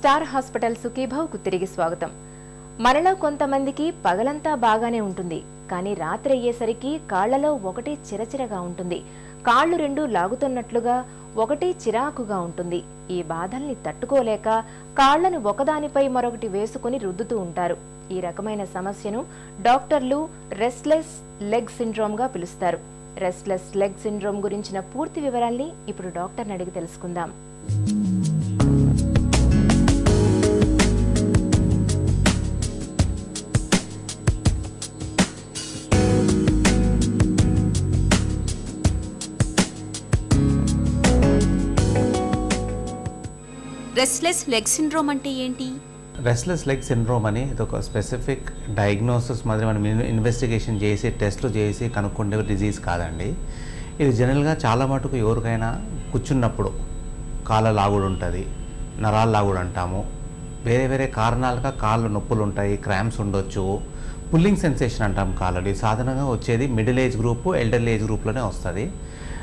Star hospital సుఖీభావ్కు తిరిగి స్వాగతం. మనలో కొంతమందికి పగలంతా బాగానే ఉంటుంది, కానీ రాత్రి అయ్యేసరికి కాళ్లలో ఒకటి చిరచిరగా ఉంటుంది, కాళ్లు రెండు లాగుతున్నట్లుగా, ఒకటి చిరాకుగా ఉంటుంది. ఈ బాధల్ని తట్టుకోలేక కాళ్లను ఒకదానిపై మరొకటి వేసుకుని రుద్దుతూ ఉంటారు. ఈ రకమైన సమస్యను డాక్టర్లు రెస్ట్లెస్ లెగ్ సిండ్రోమ్గా పిలుస్తారు. రెస్ట్లెస్ లెగ్ సిండ్రోమ్ గురించిన పూర్తి వివరాల్ని ఇప్పుడు డాక్టర్ని అడిగి తెలుసుకుందాం. రెస్ట్లెస్ లెగ్ సిండ్రోమ్ అంటే ఏంటి? రెస్ట్లెస్ లెగ్ సిండ్రోమ్ అని ఇది ఒక స్పెసిఫిక్ డయాగ్నోసిస్ మాదిరి మనం ఇన్వెస్టిగేషన్ చేసి టెస్ట్లు చేసి కనుక్కుండే డిజీజ్ కాదండి. ఇది జనరల్గా చాలా మటుకు ఎవరికైనా కూర్చున్నప్పుడు కాళ్ళ లాగుడు ఉంటుంది, నరాల లాగుడు అంటాము. వేరే వేరే కారణాలుగా కాళ్ళు నొప్పులు ఉంటాయి, క్రాంప్స్ ఉండొచ్చు, పుల్లింగ్ సెన్సేషన్ అంటాం కాళ్ళది. సాధారణంగా వచ్చేది middle age group, elderly age గ్రూప్లోనే వస్తుంది.